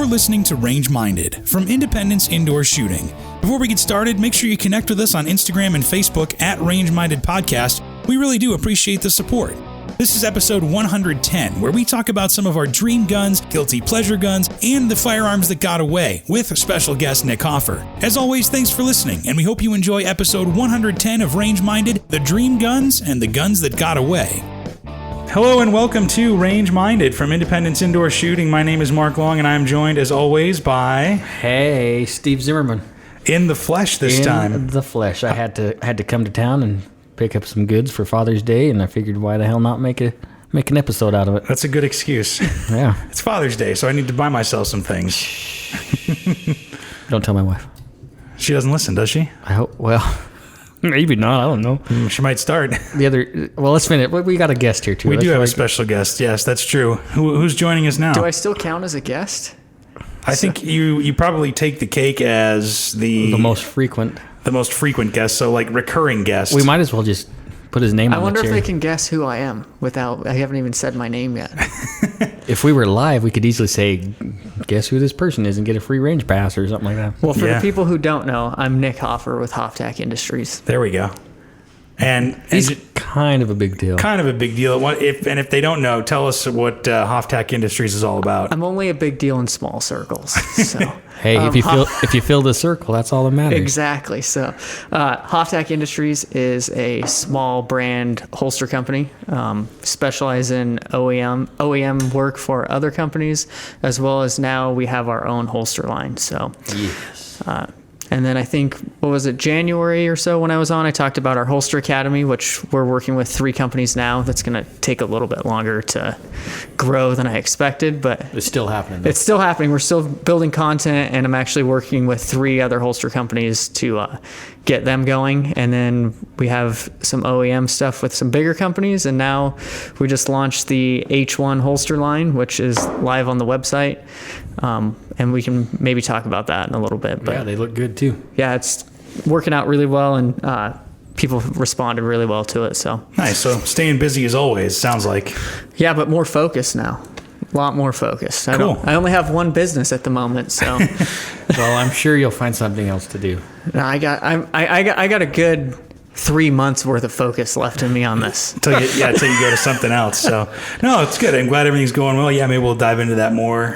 You're listening to Range Minded from Independence Indoor Shooting. Before we get started, make sure you connect with us on Instagram and Facebook at Range Minded Podcast. We really do appreciate the support. This is episode 110, where we talk about some of our dream guns, guilty pleasure guns, and the firearms that got away, with special guest Nick Hoffer. As always, thanks for listening, and we hope you enjoy episode 110 of Range Minded, the dream guns and the guns that got away. Hello and welcome to Range Minded from Independence Indoor Shooting. My name is Mark Long, and I am joined, as always, by... Hey, Steve Zimmerman. In the flesh this time. In the flesh. I had to come to town and pick up some goods for Father's Day, and I figured why the hell not make an episode out of it. That's a good excuse. Yeah. It's Father's Day, so I need to buy myself some things. Don't tell my wife. She doesn't listen, does she? I hope. Well, maybe not. I don't know. She might start. Well, let's finish. We got a guest here, too. We do have a special guest. Yes, that's true. Who's joining us now? Do I still count as a guest? I think you probably take the cake as the most frequent. The most frequent guest, so like recurring guest. We might as well just put his name on the chair. I wonder if they can guess who I am without... I haven't even said my name yet. If we were live, we could easily say, guess who this person is, and get a free range pass or something like that. Well, for the people who don't know, I'm Nick Hoffer with Hoftac Industries. There we go. And he's kind of a big deal. Kind of a big deal. If they don't know, tell us what Hoftac Industries is all about. I'm only a big deal in small circles. So hey, if you fill the circle, that's all that matters. Exactly. So Hoftac Industries is a small brand holster company, specialize in OEM work for other companies, as well as now we have our own holster line. So yes. And then I think, January or so when I was on, I talked about our Holster Academy, which we're working with 3 companies now. That's going to take a little bit longer to grow than I expected, but... It's still happening, though. It's still happening. We're still building content, and I'm actually working with 3 other holster companies to get them going. And then we have some OEM stuff with some bigger companies, and now we just launched the H1 holster line, which is live on the website. And we can maybe talk about that in a little bit. But yeah, they look good too. Yeah, it's working out really well, and people responded really well to it. So nice. So staying busy as always, sounds like. Yeah, but more focused now. A lot more focused. Cool. I only have one business at the moment, so. Well, I'm sure you'll find something else to do. No, I got a good 3 months worth of focus left in me on this. Until you go to something else. So, no, it's good. I'm glad everything's going well. Yeah, maybe we'll dive into that more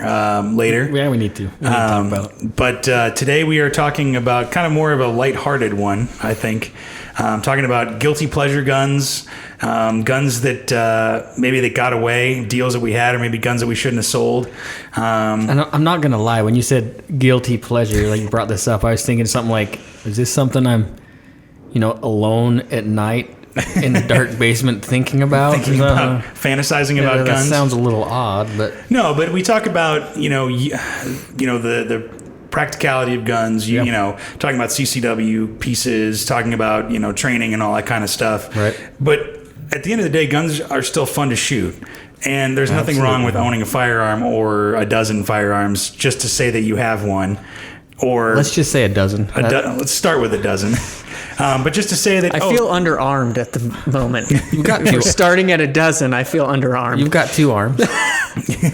later. Yeah, we need to. Talk about it. But today we are talking about kind of more of a lighthearted one, I think. Talking about guilty pleasure guns, guns that maybe that got away, deals that we had, or maybe guns that we shouldn't have sold. And I'm not going to lie. When you said guilty pleasure, like you brought this up, I was thinking something like, is this something I'm alone at night in the dark basement thinking about? Fantasizing about guns? That sounds a little odd, but... No, but we talk about, the practicality of guns, talking about CCW pieces, talking about, training and all that kind of stuff. Right. But at the end of the day, guns are still fun to shoot. And there's nothing wrong with owning a firearm or a dozen firearms just to say that you have one. Or let's just say a dozen. Let's start with a dozen. But just to say that... I feel underarmed at the moment. You've got We're starting at a dozen. I feel underarmed. You've got 2 arms.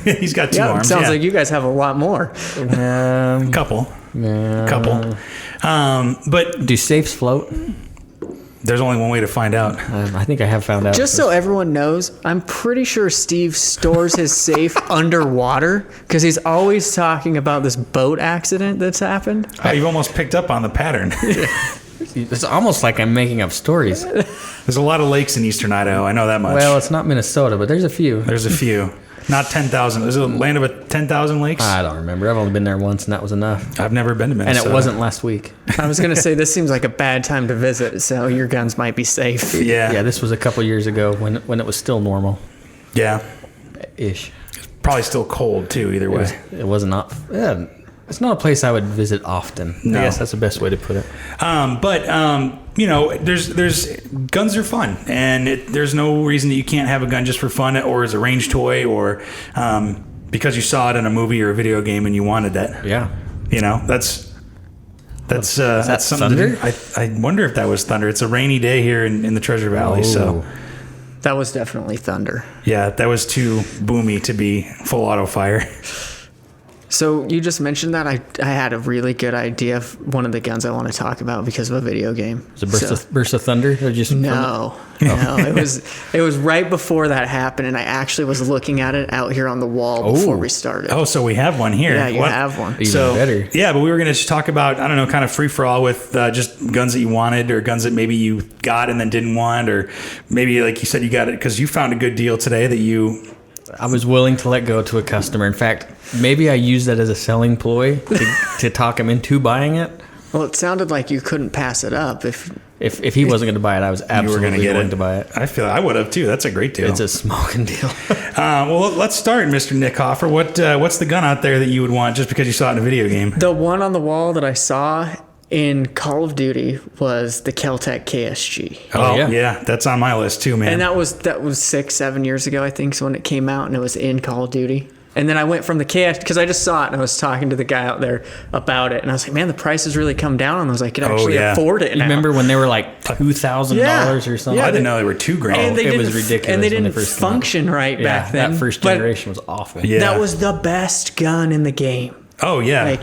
He's got 2 arms. Sounds like you guys have a lot more. Couple. But do safes float? There's only one way to find out. I think I have found out. Just so everyone knows, I'm pretty sure Steve stores his safe underwater because he's always talking about this boat accident that's happened. Oh, you've almost picked up on the pattern. It's almost like I'm making up stories. There's a lot of lakes in eastern Idaho. I know that much. Well, it's not Minnesota, but there's a few. There's a few. Not 10,000. Is it a land of 10,000 lakes? I don't remember. I've only been there once, and that was enough. I've never been to Minnesota. And it wasn't last week. I was going to say, this seems like a bad time to visit, so your guns might be safe. Yeah, this was a couple years ago when it was still normal. Yeah. Ish. Probably still cold, too, either way. It was not... Yeah, it's not a place I would visit often. No. I guess that's the best way to put it. There's guns are fun, and there's no reason that you can't have a gun just for fun, or as a range toy, or because you saw it in a movie or a video game and you wanted that. Yeah. That's something thunder? I wonder if that was thunder. It's a rainy day here in the Treasure Valley, so that was definitely thunder. Yeah, that was too boomy to be full auto fire. So you just mentioned that. I had a really good idea of one of the guns I want to talk about because of a video game. Was it Burst of Thunder? Or just No. It was right before that happened, and I actually was looking at it out here on the wall before we started. Oh, so we have one here. Yeah, you have one. Even better. Yeah, but we were going to just talk about, I don't know, kind of free-for-all with just guns that you wanted or guns that maybe you got and then didn't want, or maybe, like you said, you got it because you found a good deal today that you... I was willing to let go to a customer. In fact, maybe I used that as a selling ploy to talk him into buying it. Well, it sounded like you couldn't pass it up if he wasn't going to buy it. I was absolutely willing to buy it. I feel I would have too. That's a great deal. It's a smoking deal. Well, let's start, Mr. Nick Hoffer. What's the gun out there that you would want just because you saw it in a video game? The one on the wall that I saw in Call of Duty was the Keltec KSG. Oh yeah, that's on my list too, man. And that was 6-7 years ago, I think, so when it came out, and it was in Call of Duty. And then I went from the KSG, because I just saw it, and I was talking to the guy out there about it, and I was like, man, the price has really come down on those. I could actually afford it now. You remember when they were like $2,000 or something? I didn't know they were $2,000. And it was ridiculous. And they when didn't first function right back then. That first generation was awful. Yeah. That was the best gun in the game. Oh yeah.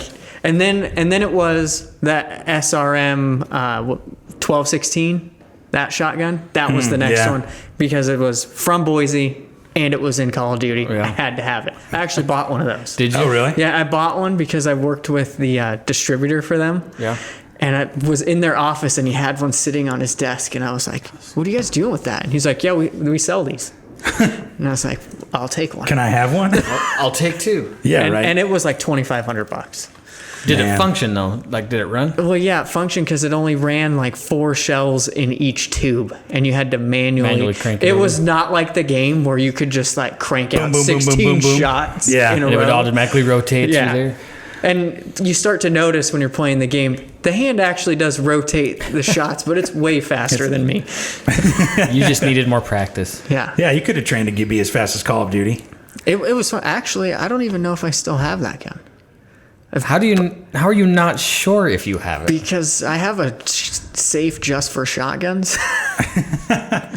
And then it was that SRM 1216, that shotgun. That was the next one because it was from Boise and it was in Call of Duty. Yeah. I had to have it. I actually bought one of those. Did you? Oh really? Yeah, I bought one because I worked with the distributor for them. Yeah. And I was in their office and he had one sitting on his desk and I was like, what are you guys doing with that? And he's like, yeah, we sell these. And I was like, I'll take one. Can I have one? I'll take two. Yeah, and, right. And it was like $2,500. Did it function though? Like, did it run? Well, yeah, it functioned because it only ran like 4 shells in each tube, and you had to manually crank it. It was not like the game where you could just like crank out boom, boom, 16 boom, boom, boom. shots Yeah, in a And it row. would automatically rotate through there. And you start to notice when you're playing the game, the hand actually does rotate the shots, but it's way faster than me. You just needed more practice. Yeah. Yeah, you could have trained to be as fast as Call of Duty. It was fun. Actually, I don't even know if I still have that gun. How are you not sure if you have it? Because I have a safe just for shotguns.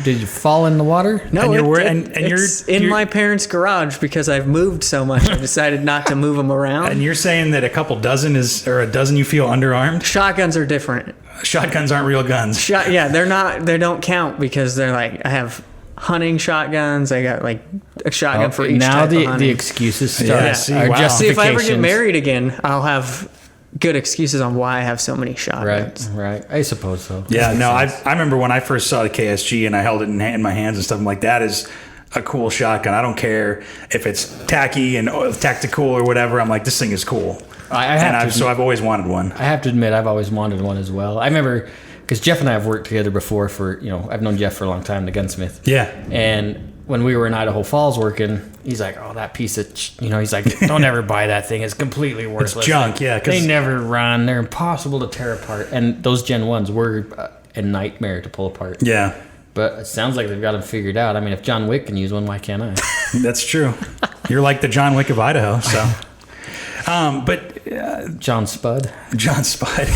Did you fall in the water? No, it's in my parents' garage because I've moved so much. I decided not to move them around. And you're saying that a dozen you feel underarmed? Shotguns are different. Shotguns aren't real guns. They're not. They don't count because they're like I have hunting shotguns. I got like a shotgun for each now type of hunting. the excuses start. Yeah, see, wow. See, if I ever get justifications. married again, I'll have good excuses on why I have so many shotguns. Right. I suppose so. Yeah, no, I remember when I first saw the KSG and I held it in my hands and stuff. I'm like, that is a cool shotgun. I don't care if it's tacky and tactical or whatever. I'm like, this thing is cool. I've always wanted one. I have to admit, I've always wanted one as well. I remember because Jeff and I have worked together before I've known Jeff for a long time, the gunsmith. Yeah. And when we were in Idaho Falls working, he's like, oh, that piece of, he's like, don't ever buy that thing. It's completely worthless. It's junk, yeah. They never run. They're impossible to tear apart. And those Gen 1s were a nightmare to pull apart. Yeah. But it sounds like they've got them figured out. I mean, if John Wick can use one, why can't I? That's true. You're like the John Wick of Idaho, so. John Spud. John Spud.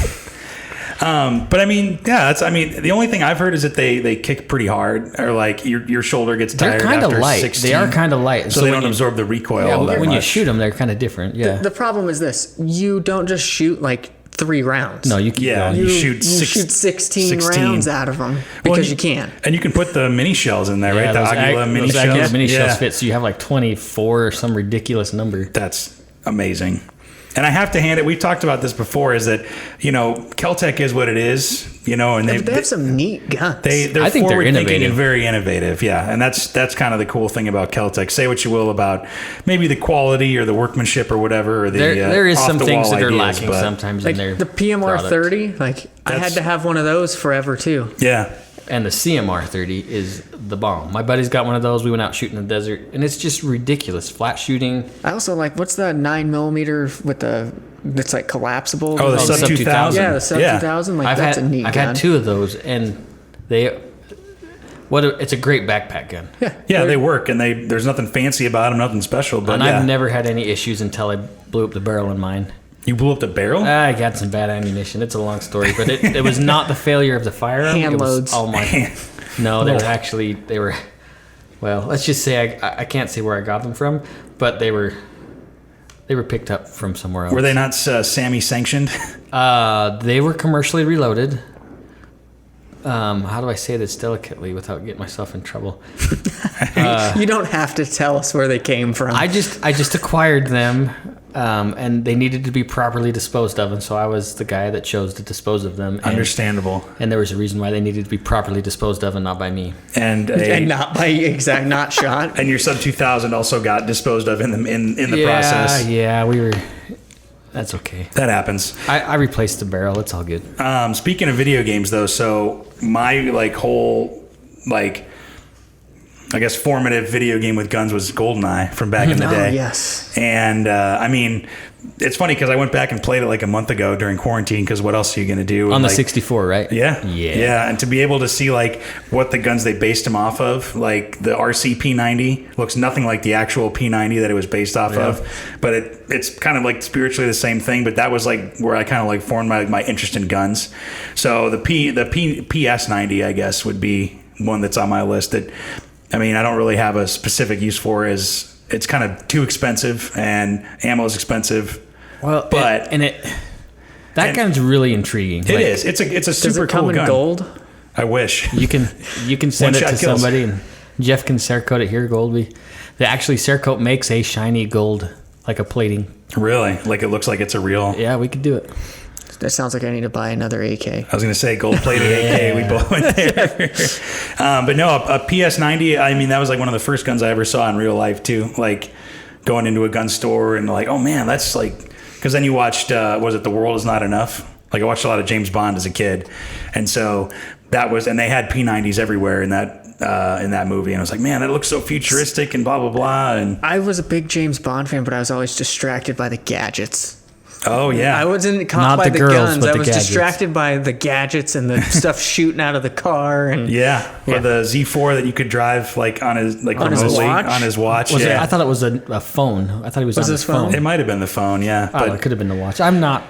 But I mean, the only thing I've heard is that they kick pretty hard, or like your shoulder gets tired. They're kind of after light. 16. They are kind of light, so they don't absorb the recoil. all that when you much. shoot them, they're kind of different. Yeah. The problem is this: you don't just shoot like 3 rounds. No, you keep going. You shoot 16 rounds out of them because you can. And you can put the mini shells in there, right? The those Aguila mini those shells. Aguila mini shells fit, so you have like 24 or some ridiculous number. That's amazing. And I have to hand it. We've talked about this before. Is that Keltec is what it is. And they have some neat guns. They're I think they're forward-thinking innovative. and very innovative. Yeah, and that's kind of the cool thing about Keltec. Say what you will about maybe the quality or the workmanship or whatever. Or the There is some things that are ideas, lacking but sometimes like in their the PMR 30. Like I had to have one of those forever too. Yeah. And the CMR 30 is the bomb. My buddy's got one of those. We went out shooting in the desert, and it's just ridiculous. Flat shooting. I also like what's the 9mm with the that's like collapsible. Oh, the Sub 2000. Yeah, the Sub 2000. Like that's a neat gun. I've had 2 of those, and it's a great backpack gun. Yeah, they work, and there's nothing fancy about them, nothing special. But And I've never had any issues until I blew up the barrel in mine. You blew up the barrel? I got some bad ammunition. It's a long story, but it was not the failure of the firearm. Hand it was loads. all my. No, they were. Well, let's just say I can't say where I got them from, but they were They were picked up from somewhere else. Were they not Sammy sanctioned? They were commercially reloaded. How do I say this delicately without getting myself in trouble? You don't have to tell us where they came from. I just acquired them, and they needed to be properly disposed of, and so I was the guy that chose to dispose of them. Understandable. And there was a reason why they needed to be properly disposed of, and not by me. And not by not shot. And your Sub 2000 also got disposed of in the process. Yeah, we were. That's okay. That happens. I replaced the barrel. It's all good. Speaking of video games, though, so my whole I guess formative video game with guns was GoldenEye from back in the day. Yes. And I mean, it's funny because I went back and played it a month ago during quarantine. Because what else are you going to do? On the 64, right? Yeah. And to be able to see what the guns they based them off of, the RC P90 looks nothing like the actual P90 that it was based off of, but it's kind of spiritually the same thing. But that was where I kind of formed my interest in guns. So the PS90, I guess, would be one that's on my list. That I mean, I don't really have a specific use for, as it's kind of too expensive and ammo is expensive. Well, but that gun's really intriguing. It is. It's a super cool gun. Does it come in gold? I wish. You can send it to somebody, and Jeff can Cerakote it here gold. They actually Cerakote makes a shiny gold, like a plating. Really? It looks like it's a real. Yeah, we could do it. That sounds like I need to buy another AK. I was going to say gold-plated AK. We both went there. But no, a PS90, I mean, that was one of the first guns I ever saw in real life, too. Going into a gun store and oh, man, that's because then you watched, was it The World Is Not Enough? I watched a lot of James Bond as a kid. And so that was, and they had P90s everywhere in that movie. And I was like, man, that looks so futuristic and blah, blah, blah. And I was a big James Bond fan, but I was always distracted by the gadgets. Oh, yeah. I wasn't caught by the guns. I was distracted by the gadgets and the stuff shooting out of the car. And or the Z4 that you could drive on his remotely on his watch. I thought it was a phone. I thought it was on his phone. It might have been the phone, yeah. But it could have been the watch. I'm not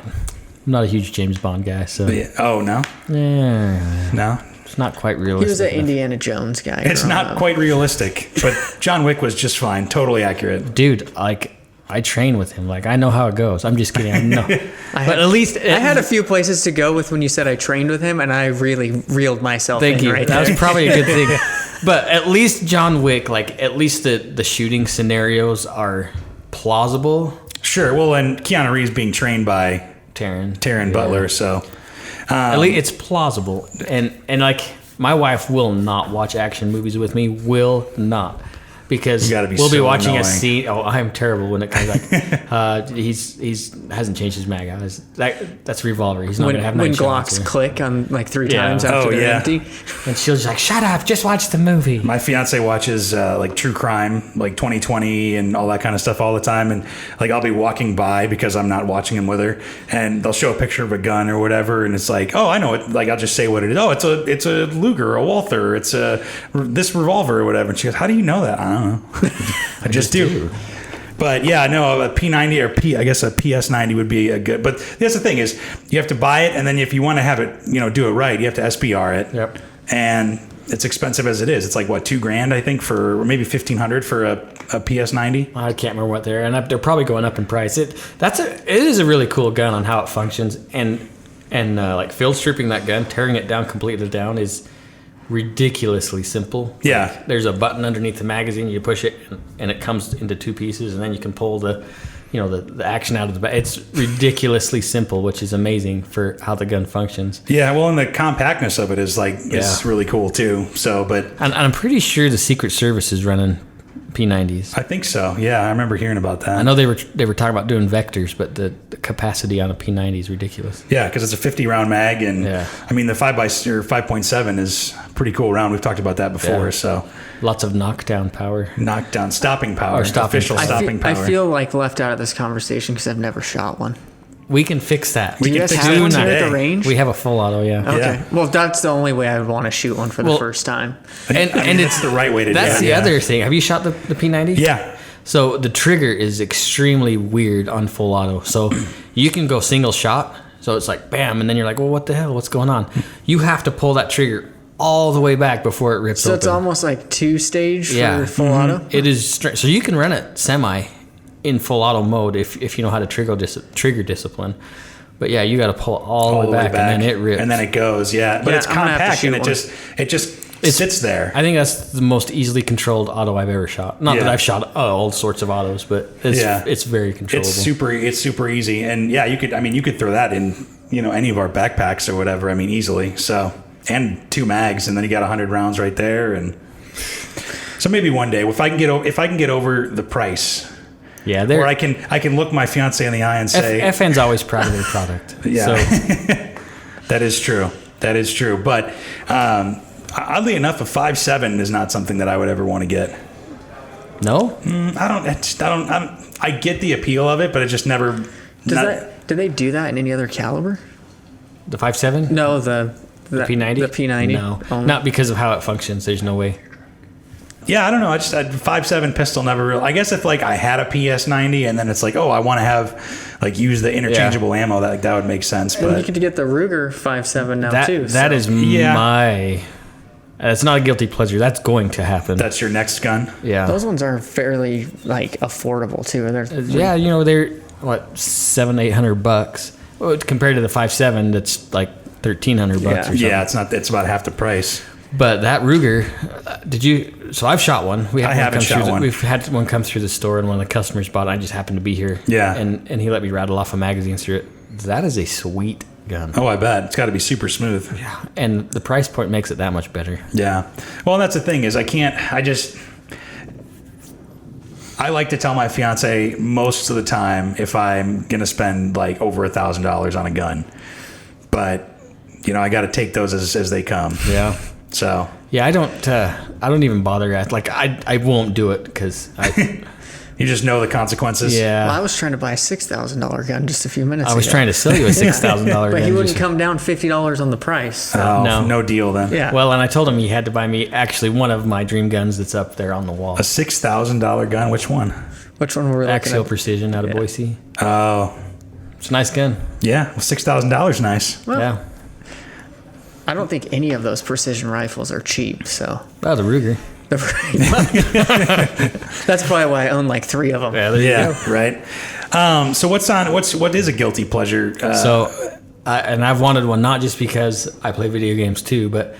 a huge James Bond guy, so. Oh, no? Yeah. No? It's not quite realistic. He was an Indiana Jones guy. It's not quite realistic, but John Wick was just fine. Totally accurate. Dude, I train with him. I know how it goes. I'm just kidding. I know. But at least I had a few places to go with when you said I trained with him, and I really reeled myself in. Thank you. Right that there. was probably a good thing. But at least John Wick, at least the shooting scenarios are plausible. Sure. Well, and Keanu Reeves being trained by Taron Butler, so at least it's plausible. And my wife will not watch action movies with me. Will not. Because we'll be watching a scene. Oh, I'm terrible when it comes back. He's hasn't changed his mag. That's revolver. He's not going to have 9 shots. When Glocks click on 3 times after they're empty. And she'll just shut up, just watch the movie. My fiance watches true crime, 2020 and all that kind of stuff all the time. And I'll be walking by because I'm not watching him with her, and they'll show a picture of a gun or whatever, and it's oh, I know it. I'll just say what it is. Oh, it's a Luger, a Walther, it's this revolver or whatever. And she goes, how do you know that? I don't know. I just do. But yeah, no, a P90 or I guess a PS90 would be a good. But that's the thing is, you have to buy it, and then if you want to have it, do it right, you have to SBR it. Yep. And it's expensive as it is. It's $2,000 I think for, or maybe $1,500 for a PS90. I can't remember what they're, and they're probably going up in price. It is a really cool gun on how it functions, and field stripping that gun, tearing it down completely down is ridiculously simple. Yeah. There's a button underneath the magazine, you push it and it comes into 2 pieces, and then you can pull the action out of the back. It's ridiculously simple, which is amazing for how the gun functions. Yeah, well, and the compactness of it is is really cool too. So, but and I'm pretty sure the Secret Service is running P90s. I think so. Yeah, I remember hearing about that. I know they were talking about doing vectors, but the capacity on a P90 is ridiculous. Yeah, because it's a 50 round mag, and I mean the 5.7 is a pretty cool round. We've talked about that before. So lots of knockdown power, stopping power, stopping power. I feel left out of this conversation because I've never shot one. We can fix that. Do you guys have one at the range? We have a full auto, yeah. Okay. Yeah. Well, that's the only way I would want to shoot one for the first time. And it's the right way to do it. That's the other thing. Have you shot the P90? Yeah. So the trigger is extremely weird on full auto. So you can go single shot. So it's bam, and then you're like, well, what the hell? What's going on? You have to pull that trigger all the way back before it rips open. So it's almost 2-stage for full auto? It is. So you can run it semi in full auto mode if you know how to trigger discipline. But yeah, you got to pull all the way back, and then it rips. And then it goes, yeah. But it's compact, and it just sits there. I think that's the most easily controlled auto I've ever shot. Not that I've shot all sorts of autos, but it's very controllable. It's super easy. And yeah, you could throw that in, any of our backpacks or whatever, easily. So, and 2 mags, and then you got 100 rounds right there. And so maybe one day, if I can get over the price. Yeah, or I can look my fiance in the eye and say, FN's always proud of their product. Yeah. So. That is true. But, oddly enough, a 5.7 is not something that I would ever want to get. No? I get the appeal of it, but it just never. Do they do that in any other caliber? The 5.7? No, the P90? The P90. No, not because of how it functions. There's no way. Yeah, I don't know. I just 5.7 pistol never really. I guess if I had a PS90 and then it's I want to have use the interchangeable ammo, that would make sense. And but you can get the Ruger 5.7 now too. That is my. It's not a guilty pleasure. That's going to happen. That's your next gun. Yeah, those ones are fairly affordable too. They're they're what $700-800 well, compared to the 5.7 that's $1,300 or something. Yeah, it's not. It's about half the price. But that Ruger, did you? So I've shot one. I haven't shot one. We've had one come through the store, and one of the customers bought it. I just happened to be here. Yeah, and he let me rattle off a magazine through it. That is a sweet gun. Oh, I bet it's got to be super smooth. Yeah, and the price point makes it that much better. Yeah. Well, that's the thing is I like to tell my fiance most of the time if I'm gonna spend over $1,000 on a gun, but I got to take those as they come. Yeah. So yeah, I don't even bother at I won't do it because you just know the consequences. Yeah. Well, I was trying to buy a $6,000 gun just a few minutes ago. I was trying to sell you a $6,000 gun. But he wouldn't come down $50 on the price. So. Oh, no deal then. Yeah. Well, and I told him he had to buy me actually one of my dream guns that's up there on the wall. A $6,000 gun? Which one? Which one were we looking Axial at? Precision out of Boise. Oh. It's a nice gun. Yeah. Well, $6,000 nice. Well, yeah. I don't think any of those precision rifles are cheap, so. Oh, the Ruger. That's probably why I own 3 of them. Yeah, there you go. Right. So what is a guilty pleasure? I've wanted one not just because I play video games too, but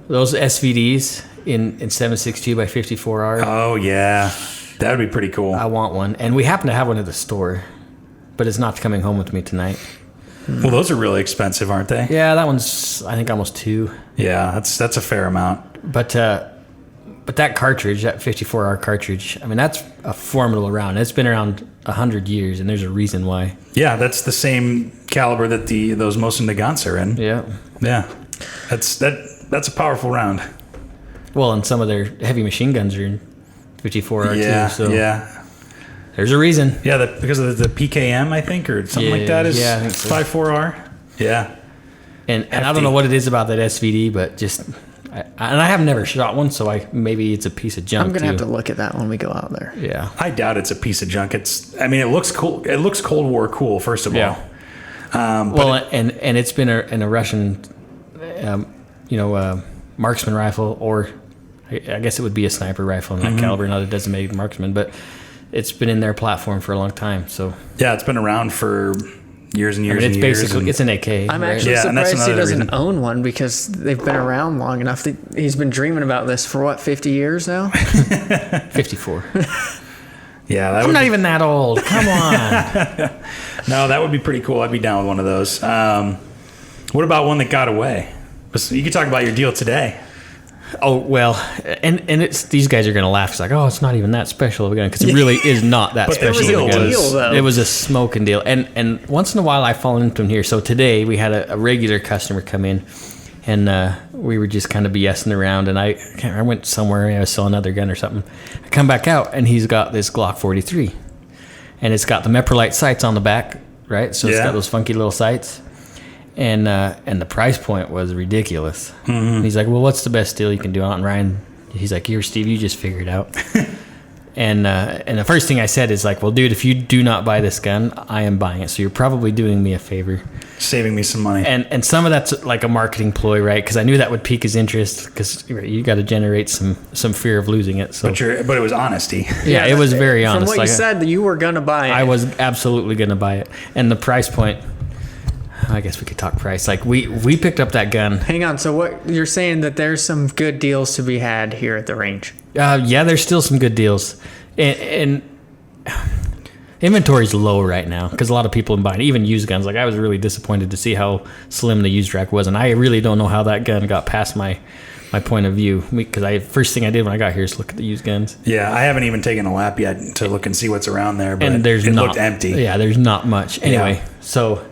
those SVDs in 7.62 by 54R. Oh yeah, that would be pretty cool. I want one, and we happen to have one at the store, but it's not coming home with me tonight. Well, those are really expensive, aren't they? Yeah, that one's I think almost $2. Yeah, that's a fair amount. But that cartridge, that 54R cartridge, that's a formidable round. It's been around 100 years, and there's a reason why. Yeah, that's the same caliber that those Mosin Nagants are in. Yeah. Yeah, that's a powerful round. Well, and some of their heavy machine guns are in 54R too. So yeah. There's a reason. Yeah, because of the PKM, I think, or something like that is I think so. 54R. Yeah. And I don't know what it is about that SVD, but just I have never shot one, so maybe it's a piece of junk. I'm gonna have to look at that when we go out there. Yeah. I doubt it's a piece of junk. It looks cool. It looks Cold War cool, first of all. And it's been in a Russian, marksman rifle, or I guess it would be a sniper rifle in that caliber, not a designated marksman, but it's been in their platform for a long time. So yeah, it's been around for years and years. It's basically it's an AK. I'm actually surprised he doesn't own one because they've been around long enough. He's been dreaming about this for 50 years now. 54. Yeah, I'm not even that old. Come on. No, that would be pretty cool. I'd be down with one of those. What about one that got away? You could talk about your deal today. Oh, well, and it's these guys are going to laugh. It's it's not even that special of a gun, because it really is not that special of a gun. It was a smoking deal. And once in a while I fall into them here. So today we had a regular customer come in, and we were just kind of BSing around, and I went somewhere, I was selling another gun or something. I come back out, and he's got this Glock 43, and it's got the Meprolite sights on the back, right? So it's got those funky little sights. And the price point was ridiculous. Mm-hmm. And he's like, well, what's the best deal you can do on? And Ryan, he's like, here, Steve, you just figure it out. and the first thing I said is well, dude, if you do not buy this gun, I am buying it. So you're probably doing me a favor. saving me some money. And some of that's like a marketing ploy, right? Because I knew that would pique his interest, because you got to generate some fear of losing it. So, but it was honesty. Yeah, it was very honest. From what you said, that you were gonna buy it. I was absolutely gonna buy it, and the price point. I guess we could talk price. Like we picked up that gun. Hang on. So what you're saying, that there's some good deals to be had here at the range? Yeah, there's still some good deals, and inventory's low right now because a lot of people are buying even used guns. Like I was really disappointed to see how slim the used rack was, and I really don't know how that gun got past my point of view, because first thing I did when I got here is look at the used guns. Yeah, I haven't even taken a lap yet to look and see what's around there, but and it looked empty. Yeah, there's not much. Anyway, so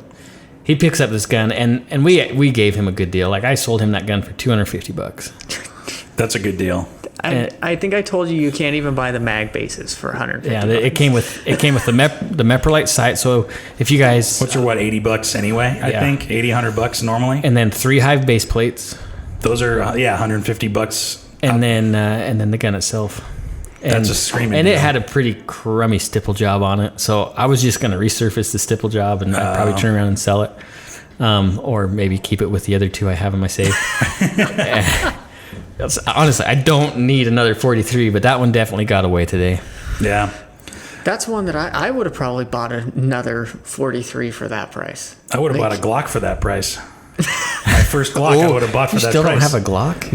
he picks up this gun, and we gave him a good deal. Like I sold him that gun for $250. That's a good deal. I think I told you can't even buy the mag bases for $150. Yeah, it came with the Meprolite sight. So if you guys, what's your $80 anyway? I think $100 normally, and then 3 Hive base plates. Those are $150. And then the gun itself. That's a screaming And deal. it had a pretty crummy stipple job on it. So I was just going to resurface the stipple job and I'd probably turn around and sell it. Or maybe keep it with the other 2 I have in my safe. Honestly, I don't need another 43, but that one definitely got away today. Yeah. That's one that I would have probably bought another 43 for that price. I would have bought a Glock for that price. My first Glock I would have bought for that price. You still don't have a Glock?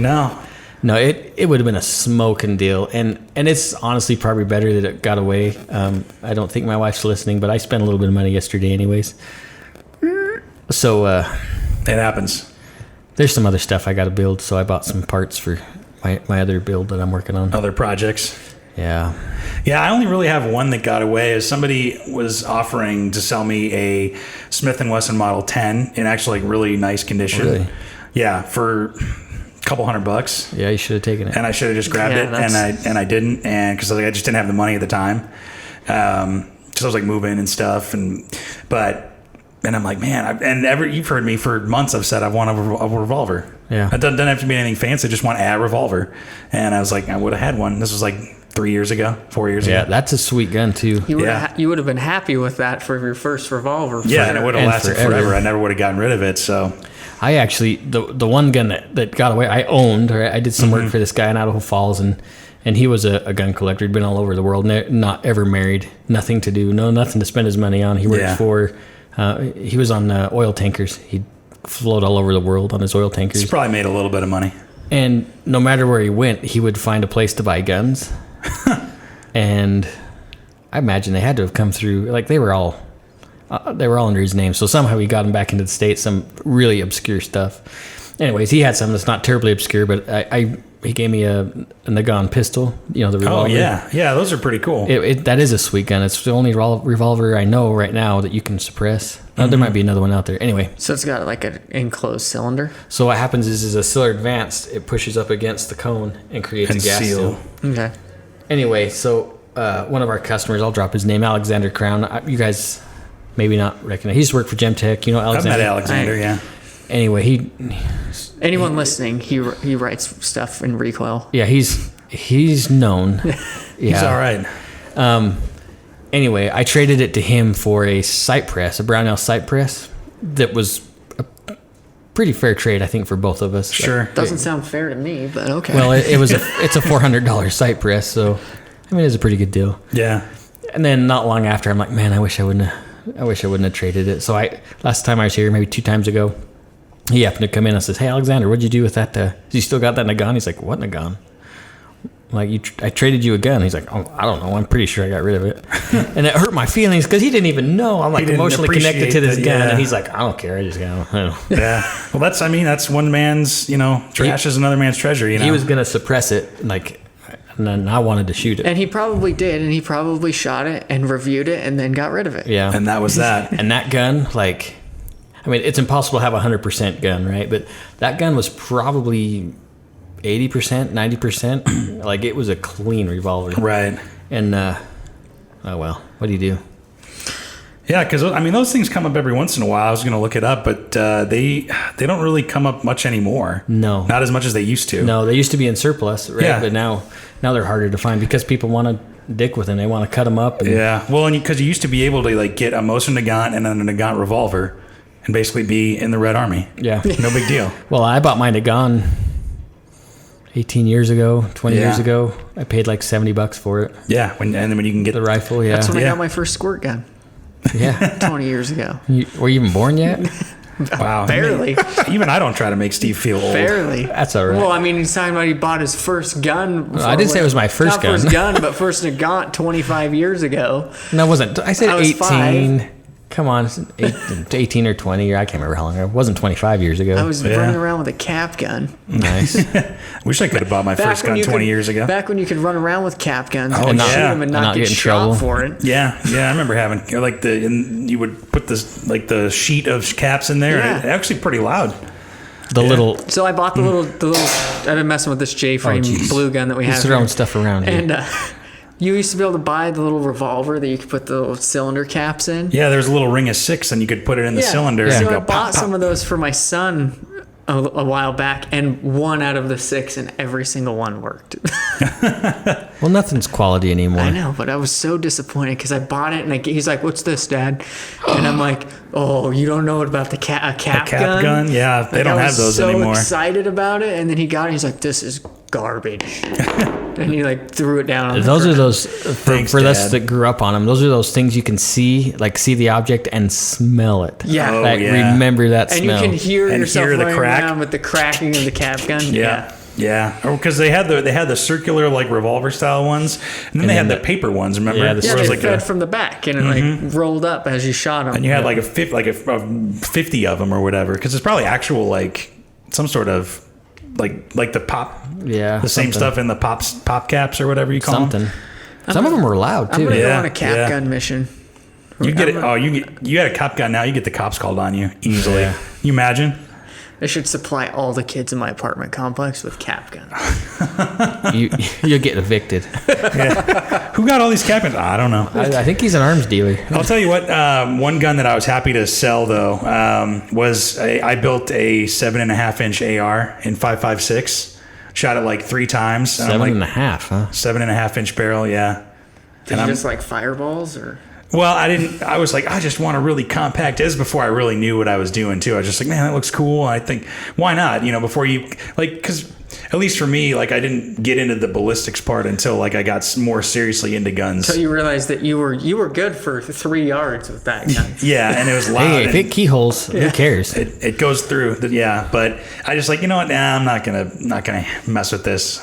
No, it would have been a smoking deal, and it's honestly probably better that it got away. I don't think my wife's listening, but I spent a little bit of money yesterday anyways. So it happens. There's some other stuff I got to build, so I bought some parts for my other build that I'm working on. Other projects. Yeah, I only really have one that got away. Is somebody was offering to sell me a Smith & Wesson Model 10 in actually like really nice condition. Really? Yeah, for couple $100. Yeah, you should have taken it. And I should have just grabbed it, and I didn't, and because I just didn't have the money at the time, because I was like moving and stuff, and I'm like, man, you've heard me for months. I've said I want a revolver. Yeah, it doesn't have to be anything fancy. I just want a revolver, and I was like, I would have had one. This was like 4 years ago. Yeah, that's a sweet gun too. You would have been happy with that for your first revolver. Yeah, and it would have lasted forever. I never would have gotten rid of it. So I actually, the one gun that got away, I owned, or I did some work for this guy in Idaho Falls, and he was a gun collector. He'd been all over the world, not ever married, nothing to do, nothing to spend his money on. He worked he was on oil tankers. He'd float all over the world on his oil tankers. He's probably made a little bit of money. And no matter where he went, he would find a place to buy guns. And I imagine they had to have come through, like they were all under his name. So somehow he got him back into the States, some really obscure stuff. Anyways, he had something that's not terribly obscure, but he gave me a Nagant pistol, the revolver. Oh, yeah. Yeah, those are pretty cool. That is a sweet gun. It's the only revolver I know right now that you can suppress. There might be another one out there. Anyway. So it's got like an enclosed cylinder? So what happens is a cylinder advanced, it pushes up against the cone and creates a gas seal. Okay. Anyway, so one of our customers, I'll drop his name, Alexander Crown. You guys maybe not recognize. He used to work for Gemtech. You know Alexander? I've met Alexander, yeah. Anyway, anyone listening, he writes stuff in Recoil. Yeah, he's known. Yeah. He's all right. Anyway, I traded it to him for a sight press, a Brownell sight press. That was a pretty fair trade, I think, for both of us. Sure. Doesn't sound fair to me, but okay. Well, it's a $400 sight press, so I mean, it's a pretty good deal. Yeah. And then not long after, I'm like, man, I wish I wouldn't have traded it. So last time I was here, maybe 2 times ago, he happened to come in and says, hey, Alexander, what'd you do with that? You still got that Nagant? He's like, what Nagant? Like, I traded you a gun. He's like, oh, I don't know. I'm pretty sure I got rid of it. And it hurt my feelings because he didn't even know. I'm like emotionally connected to this gun. Yeah. And he's like, I don't care. I just got it. Yeah. Well, that's one man's, trash is another man's treasure, He was going to suppress it, and then I wanted to shoot it. And he probably did. And he probably shot it and reviewed it and then got rid of it. Yeah. And that was that. And that gun, it's impossible to have a 100% gun, right? But that gun was probably 80%, 90%. It was a clean revolver. Right. And, oh well, what do you do? Yeah, because, those things come up every once in a while. I was going to look it up, but they don't really come up much anymore. No. Not as much as they used to. No, they used to be in surplus, right? Yeah. But now they're harder to find because people want to dick with them. They want to cut them up. Yeah. Well, because you used to be able to, get a Mosin Nagant and then a Nagant revolver. and basically be in the Red Army. Yeah. No big deal. Well, I bought mine a gun 18 years ago, 20 Yeah. years ago. I paid like $70 for it. Yeah, and then when you can get The rifle, yeah. That's when I Yeah. got my first squirt gun Yeah. 20 years ago. Were you even born yet? wow, Barely. Even I don't try to make Steve feel old. Barely. That's all right. Well, I mean, he's talking about he bought his first gun. I didn't say it was my first not gun. first gun, but first gaunt 25 years ago. No, it wasn't. I said I was 18. 5. Come on, 18 or 20. I can't remember how long. It wasn't 25 years ago. I was Yeah. running around with a cap gun. Nice. Wish I could have bought my first when gun you 20 could- years ago. Back when you could run around with cap guns Oh, and yeah. shoot them and And not not get get in shot trouble. for it. Yeah, I remember having and you would put this like the sheet of caps in there. Yeah. And it's actually pretty loud. The little. So I bought the little. I've been messing with this J-frame geez. blue gun that we He's have. throwing here. stuff around here. And you used to be able to buy the little revolver that you could put the little cylinder caps in. Yeah, there's a little ring of 6, and you could put it in the cylinder So and I go bought pop, some pop. of those for my son a while back, and 1 out of the 6, and every single one worked. Well, nothing's quality anymore. I know, but I was so disappointed because I bought it, and he's like, "What's this, Dad?" And I'm like, "Oh, you don't know about the cap A cap gun? Yeah, they don't have those anymore." anymore. I was so excited about it, and then he got it. He's like, "This is garbage," and he like threw it down. On Those the are ground. those Thanks, for us Dad. that grew up on them. Those are those things you can see the object and smell it. Yeah. Oh, Like, yeah. remember that And smell. you can hear And yourself hear the running crack. around with the cracking of the cap gun. Yeah. Or because they had the circular like revolver style ones, and then they then had the paper ones. Remember? Yeah, the Yeah, Where it they was like fed a, from the back, and it like rolled up as you shot them. and you had like a 50 of them or whatever, because it's probably actual like some sort of like the pop, yeah, the same something. stuff in the pop caps or whatever you call Something. them. Some of them were loud I'm too. gonna go Yeah, on a cap yeah. gun mission. You get it. Oh, you had a cop gun now. You get the cops called on you easily. Yeah. You imagine? I should supply all the kids in my apartment complex with cap guns. You'll get evicted. Who got all these cap guns? I don't know. I think he's an arms dealer. I'll tell you what. One gun that I was happy to sell though was I built a 7.5-inch AR in 5.56. Shot it like 3 times. And I'm Seven and a like, half, huh? 7.5-inch barrel. Yeah. Did you just like fireballs or? Well, I was like, I just want a really compact. This is before I really knew what I was doing too. I was just like, man, that looks cool. I think, why not? Before you because at least for me, like I didn't get into the ballistics part until like I got more seriously into guns. So you realized that you were good for 3 yards with that gun. Yeah, and it was loud. Hey, if and it keyholes, who cares? it goes through. Yeah, but I just like, you know what? Nah, I'm not gonna mess with this.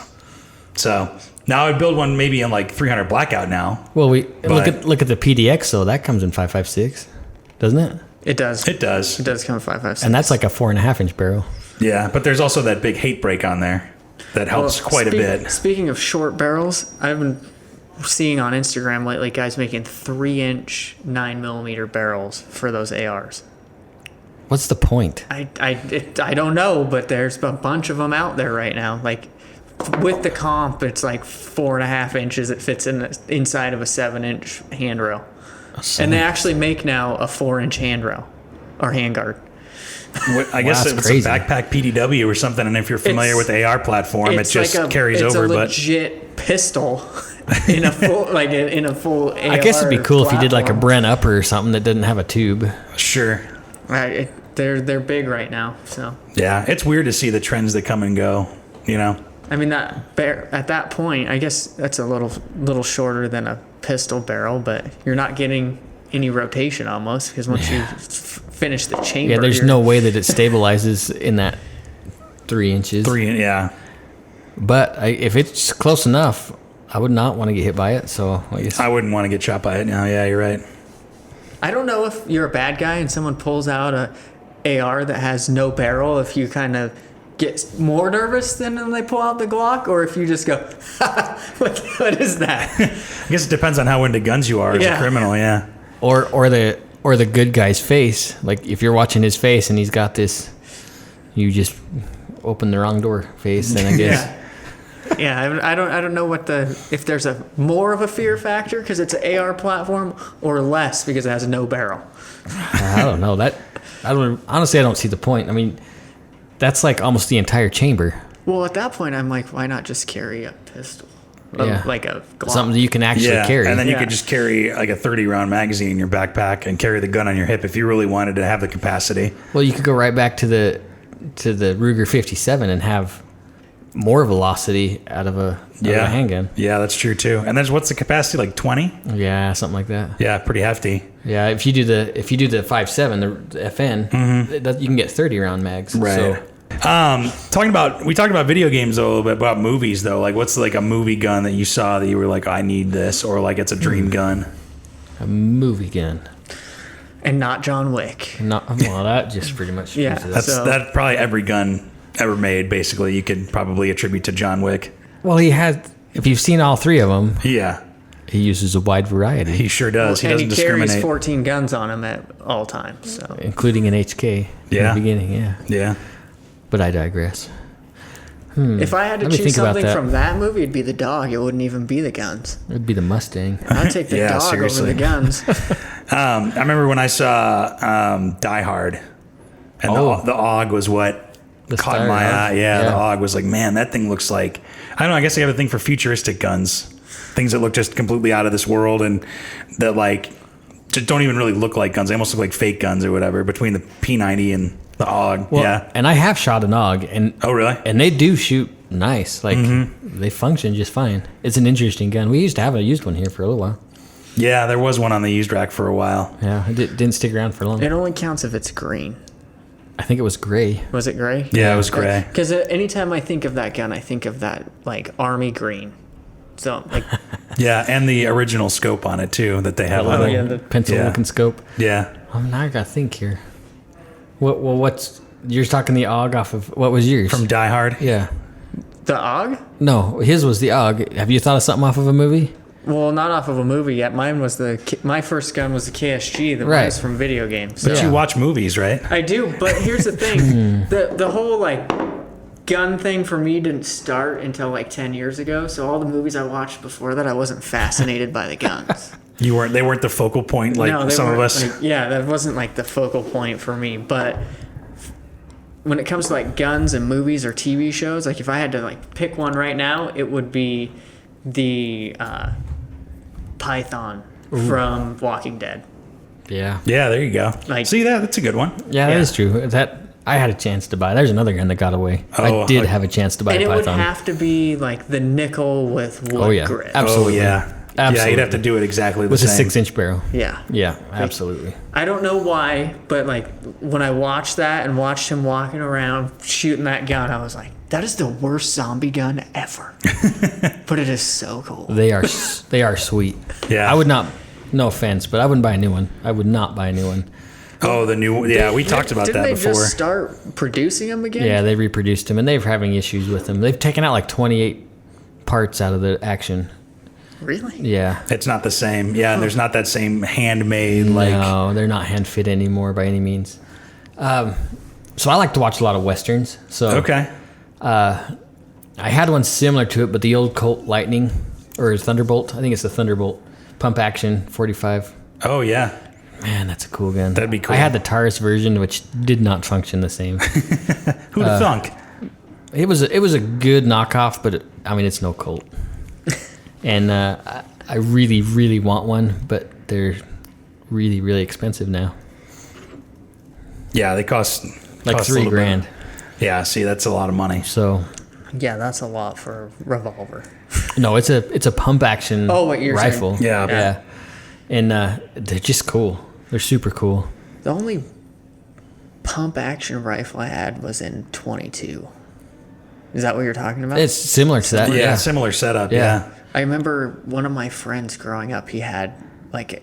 So now I build one maybe in like 300 blackout now. Well, look at the PDX though. That comes in 5.56, doesn't it? It does. It does. It does come 5.56. And that's like a 4.5-inch barrel. Yeah, but there's also that big hate break on there that helps quite a bit. Speaking of short barrels, I've been seeing on Instagram lately guys making 3-inch 9mm barrels for those ARs. What's the point? I don't know, but there's a bunch of them out there right now. Like with the comp, it's like 4.5 inches. It fits inside of a 7-inch handrail, and they actually make now a 4-inch handrail or handguard. I guess that's it's crazy. a backpack PDW or something, and if you're familiar with the AR platform, it just carries over. It's a But legit pistol in a full in a full. AR I guess it'd be cool if you did like a platform. Brent upper or something that didn't have a tube. sure, They're big right now, so. yeah, it's weird to see the trends that come and go. I mean at that point, I guess that's a little shorter than a pistol barrel, but you're not getting any rotation almost because once you finish the chamber, Yeah, there's no way that it stabilizes in that 3 inches. Yeah. But if it's close enough, I would not want to get hit by it. So I guess I wouldn't want to get shot by it now. Yeah, you're right. I don't know if you're a bad guy and someone pulls out a AR that has no barrel, if you kind of get more nervous than when they pull out the Glock, or if you just go, what is that? I guess it depends on how into guns you are as a criminal. Yeah. or the good guy's face. Like if you're watching his face and he's got this, you just open the wrong door face. Then I guess. Yeah, I don't know if there's a more of a fear factor because it's an AR platform or less because it has no barrel. I don't know that. Honestly, I don't see the point. I mean, that's like almost the entire chamber. Well, at that point, I'm like, why not just carry a pistol? like a Glock. Something that you can actually carry. And then you could just carry like a 30-round magazine in your backpack and carry the gun on your hip if you really wanted to have the capacity. Well, you could go right back to the Ruger 57 and have more velocity out of a handgun. Yeah, that's true too. And then what's the capacity, like 20? Yeah, something like that. Yeah, pretty hefty. Yeah, if you do the 5.7, the FN, you can get 30-round mags. Right. So, we talked about video games a little bit, about movies though. Like, what's like a movie gun that you saw that you were like, I need this, or like it's a dream gun? a movie gun. And not John Wick. Well, that just pretty much Yeah. uses it. That's probably every gun ever made. Basically, you could probably attribute to John Wick. Well, he had. If you've seen all three of them, Yeah, he uses a wide variety, he sure does. He and doesn't he carries discriminate. 14 guns on him at all times. So including an HK. Yeah. In the beginning, yeah. Yeah. But I digress. if I had to Let me choose think about something that. from that movie, it'd be the dog. It wouldn't even be the guns. It'd be the Mustang. I'd take the Yeah, dog seriously. over the guns. I remember when I saw Die Hard, and the AUG was what The caught Star my AUG. eye. Yeah, the Yeah. AUG was like, man, that thing looks like, I don't know, I guess I have a thing for futuristic guns. Things that look just completely out of this world and that like just don't even really look like guns. They almost look like fake guns or whatever, between the P90 and the AUG. Well, yeah. and I have shot an AUG, and Oh, really? and they do shoot nice. Like they function just fine. It's an interesting gun. We used to have a used one here for a little while. Yeah, there was one on the used rack for a while. Yeah, it didn't stick around for long. It only counts if it's green. I think it was gray. Was it gray? Yeah, it was gray. Because anytime I think of that gun, I think of that like army green. So like, Yeah, and the original scope on it too that they have on it. yeah, the Pencil Yeah. looking scope. Yeah. Now I gotta think here. What's you're talking the AUG off of? What was yours? From Die Hard. Yeah. AUG? No, his was the AUG. Have you thought of something off of a movie? Well, not off of a movie yet. Mine was my first gun was the KSG. The Right. one was from video games. But Yeah. you watch movies, right? I do, but here's the thing: the whole like gun thing for me didn't start until like 10 years ago. So all the movies I watched before that, I wasn't fascinated by the guns. They weren't the focal point like they some of weren't, us. like, yeah, that wasn't like the focal point for me. But when it comes to like guns and movies or TV shows, like if I had to like pick one right now, it would be the Python from Walking Dead. Yeah. Yeah, there you go. Like- See that's a good one. Yeah, that Yeah. is true. That I had a chance to buy. There's another gun that got away. Oh, I did like- have a chance to buy And a it would Python. have to be like the nickel with wood Oh, yeah. grip. Absolutely. Oh yeah. Yeah, Absolutely. you'd have to do it exactly the With a same. 6-inch barrel. Yeah. Yeah, absolutely. I don't know why, but like when I watched that and watched him walking around shooting that gun, I was like, that is the worst zombie gun ever. But it is so cool. They are sweet. Yeah. I would not. No offense, but I wouldn't buy a new one. I would not buy a new one. Oh, the new one. Yeah, we talked about Didn't that they before. just start producing them again? Yeah, they reproduced them, and they're having issues with them. They've taken out like 28 parts out of the action. Really? Yeah. It's not the same. Yeah, and there's not that same handmade like. No, they're not hand fit anymore by any means. So I like to watch a lot of westerns. So Okay. I had one similar to it, but the old Colt Lightning or Thunderbolt. I think it's the Thunderbolt pump action 45. Oh yeah. Man, that's a cool gun. That'd be cool. I had the Taurus version, which did not function the same. Who'd have thunk? It was a good knockoff, but it's no Colt. And I really, really want one, but they're really, really expensive now. Yeah, they cost Like cost a little bit. $3,000. Yeah, see, that's a lot of money. So Yeah, that's a lot for a revolver. no, it's a pump action Oh, what you're saying. rifle. Yeah. Yeah. And they're just cool. They're super cool. The only pump action rifle I had was in 22. Is that what you're talking about? It's similar to that. Yeah, similar setup. Yeah. I remember one of my friends growing up. He had like,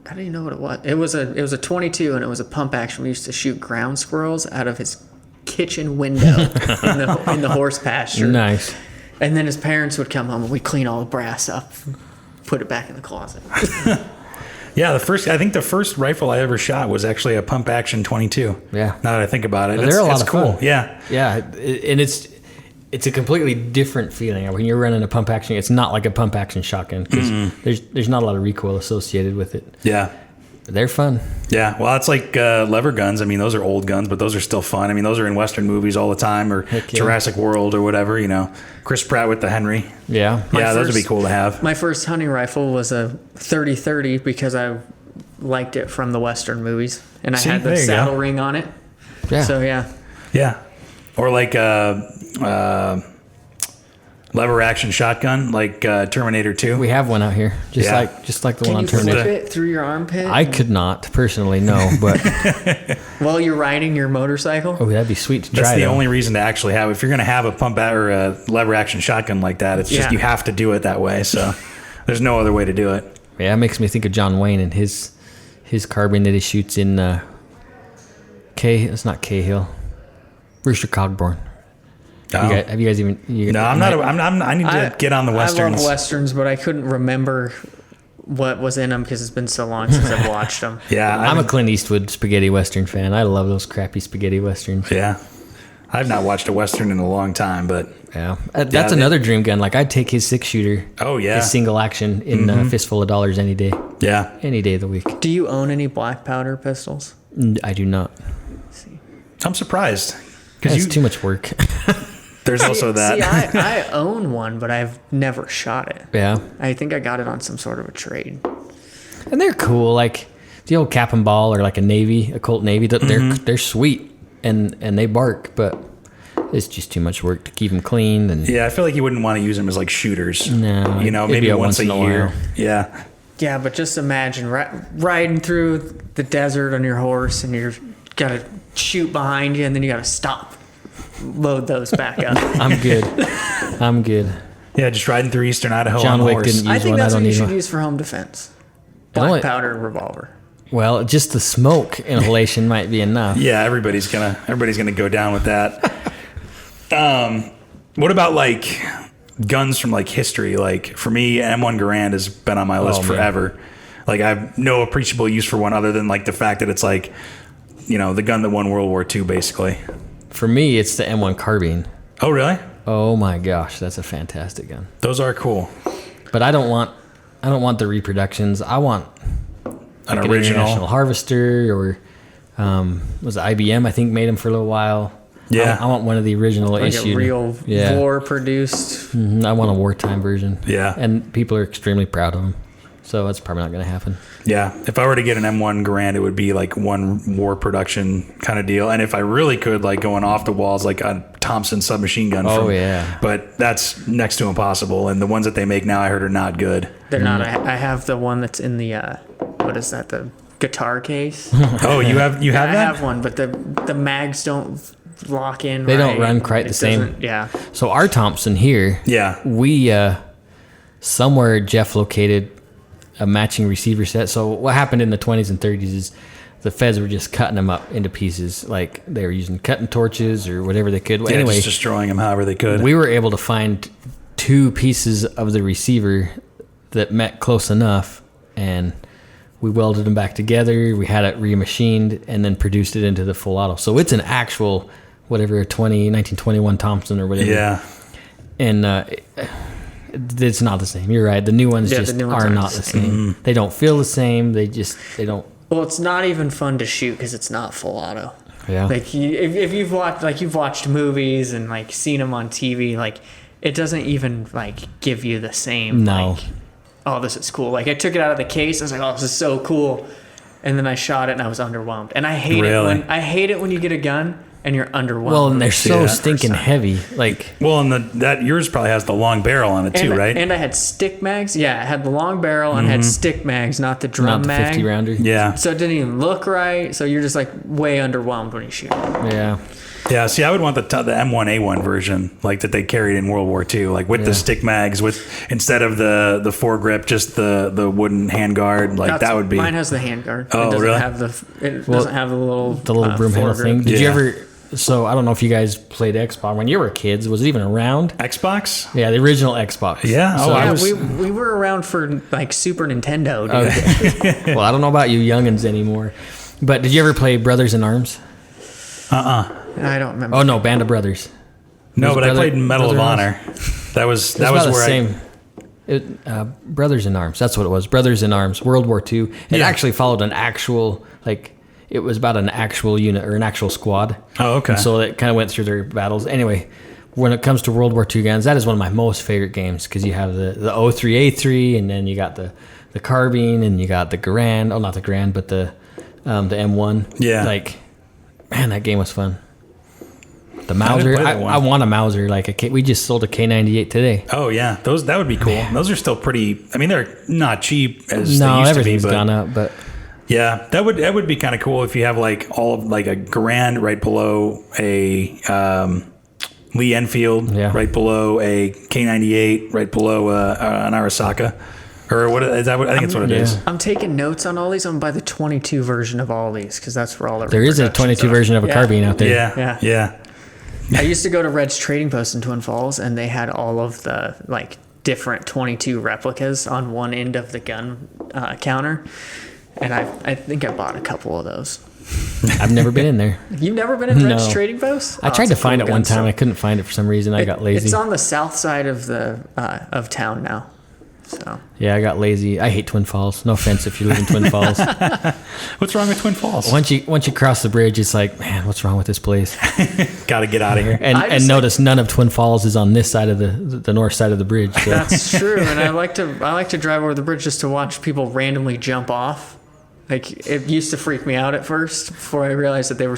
I don't even know what it was. It was a 22, and it was a pump action. We used to shoot ground squirrels out of his kitchen window in the horse pasture. Nice. And then his parents would come home, and we'd clean all the brass up, put it back in the closet. Yeah, I think the first rifle I ever shot was actually a pump action 22. Yeah. Now that I think about it, They're a lot it's of cool. fun. Yeah. Yeah, and it's a completely different feeling when you're running a pump action. It's not like a pump action shotgun because there's not a lot of recoil associated with it. Yeah. They're fun. Yeah, well, it's like lever guns. I mean, those are old guns, but those are still fun. I mean, those are in Western movies all the time, or Jurassic World or whatever, you know. Chris Pratt with the Henry. Yeah. Those would be cool to have. My first hunting rifle was a 30-30 because I liked it from the Western movies. And I had the saddle ring on it. Yeah. So, yeah. Yeah. Or like lever action shotgun, like Terminator 2. We have one out here, just like the one on Terminator. Can you flip it through your armpit? I could not personally, no, but while you're riding your motorcycle. Oh, that'd be sweet to try. That's the only reason to actually have. If you're going to have a pump out or a lever action shotgun like that, it's just you have to do it that way. So there's no other way to do it. Yeah, it makes me think of John Wayne and his carbine that he shoots in It's not Cahill. Brewster Cogburn. Oh. Have you guys even? I'm not. I need to get on the westerns. I love westerns, but I couldn't remember what was in them because it's been so long since I've watched them. Yeah, I'm a Clint Eastwood spaghetti western fan. I love those crappy spaghetti westerns. Yeah, I've not watched a western in a long time, but yeah, that's another dream gun. Like I'd take his 6-shooter. Oh yeah, his single action in a fistful of dollars any day. Yeah, any day of the week. Do you own any black powder pistols? I do not. I'm surprised because it's too much work. There's also that. See, I own one, but I've never shot it. Yeah. I think I got it on some sort of a trade. And they're cool, like the old cap and ball or like a Colt Navy. They're sweet and they bark, but it's just too much work to keep them clean. And yeah, I feel like you wouldn't want to use them as like shooters. No, you know, maybe once a year. While. Yeah. Yeah, but just imagine riding through the desert on your horse, and you're gotta shoot behind you, and then you gotta stop. Load those back up. I'm good. Yeah, just riding through eastern Idaho John on a Wick horse. didn't use I think one. that's I don't what you need should one. use for home defense. Black powder revolver. Well, just the smoke inhalation might be enough. Yeah, everybody's gonna go down with that. What about like guns from like history? Like for me, M1 Garand has been on my list forever. Like I have no appreciable use for one other than like the fact that it's like, you know, the gun that won World War II basically. For me, it's the M1 carbine. Oh, really? Oh my gosh, that's a fantastic gun. Those are cool. But I don't want the reproductions. I want an like original International Harvester or was it IBM? I think made them for a little while. Yeah, I want one of the original like issued. A real war produced. I want a wartime version. Yeah, and people are extremely proud of them. So that's probably not going to happen. Yeah, if I were to get an M1 Garand, it would be like one war production kind of deal. And if I really could, like going off the walls, like a Thompson submachine gun. But that's next to impossible. And the ones that they make now, I heard, are not good. They're not. I have the one that's in the what is that? The guitar case. Oh, you have that? I have one, but the mags don't lock in. They don't run quite the same. Yeah. So our Thompson here. Yeah. We somewhere Jeff located a matching receiver set. So what happened in the 20s and 30s is the feds were just cutting them up into pieces, like they were using cutting torches or whatever they could. Yeah, anyway, just destroying them however they could. We were able to find 2 pieces of the receiver that met close enough, and we welded them back together. We had it remachined and then produced it into the full auto. So it's an actual whatever 1921 Thompson or whatever. Yeah. And it's not the same. You're right. The new ones are not the same. Mm-hmm. They don't feel the same. They don't. Well, it's not even fun to shoot because it's not full auto. Yeah. Like if you've watched movies and like seen them on TV, like it doesn't even like give you the same. No. Like, oh, this is cool. Like I took it out of the case. I was like, oh, this is so cool. And then I shot it and I was underwhelmed. And I hate it when you get a gun and you're underwhelmed. Well, and they're so stinking heavy. Like, well, and that yours probably has the long barrel on it too, right? And I had stick mags. Yeah, I had the long barrel and had stick mags, not the drum mag. Not the 50 rounder. Yeah. So it didn't even look right. So you're just like way underwhelmed when you shoot. Yeah. Yeah, see, I would want the M1A1 version, like that they carried in World War II, like with the stick mags, with instead of the foregrip, just the wooden handguard. Like that would be. Mine has the handguard. Oh, it doesn't really? Have doesn't have the little broom handle foregrip. thing. Did you ever? So I don't know if you guys played Xbox when you were kids. Was it even around? Xbox? Yeah, the original Xbox. Yeah. So we were around for like Super Nintendo. Dude. Okay. Well, I don't know about you youngins anymore, but did you ever play Brothers in Arms? I don't remember. Oh no, Band of Brothers. No, but I played Medal of Honor. That was where same. Brothers in Arms. That's what it was. Brothers in Arms. World War II. It actually followed an actual it was about an actual unit or an actual squad. Oh, okay. And so it kind of went through their battles. Anyway, when it comes to World War II guns, that is one of my most favorite games because you have the 03A3 and then you got the carbine and you got the Garand. Oh, not the Garand, but the M1. Yeah. Man, that game was fun. The Mauser, I want a Mauser. We just sold a K98 today. Oh yeah, that would be cool. Man. Those are still pretty. I mean, they're not cheap as they used everything's to be, gone up, but yeah, that would be kind of cool if you have all of a Garand right below a Lee Enfield, right below a K98, right below an Arisaka. Or what is that? I think it's what it is. I'm taking notes on all these. I'm going to buy the 22 version of all these because that's where all the there is a 22 version of a carbine out there. Yeah. I used to go to Red's Trading Post in Twin Falls, and they had all of the different 22 replicas on one end of the gun counter, and I think I bought a couple of those. I've never been in there. You've never been in Red's Trading Post? I tried to find it one time. I couldn't find it for some reason. I got lazy. It's on the south side of of town now. So. Yeah, I got lazy. I hate Twin Falls. No offense if you live in Twin Falls. What's wrong with Twin Falls? Once you cross the bridge, it's like, man, what's wrong with this place? Got to get out of here. And notice none of Twin Falls is on this side of the north side of the bridge. So. That's true, and I like to drive over the bridge just to watch people randomly jump off. It used to freak me out at first before I realized that they were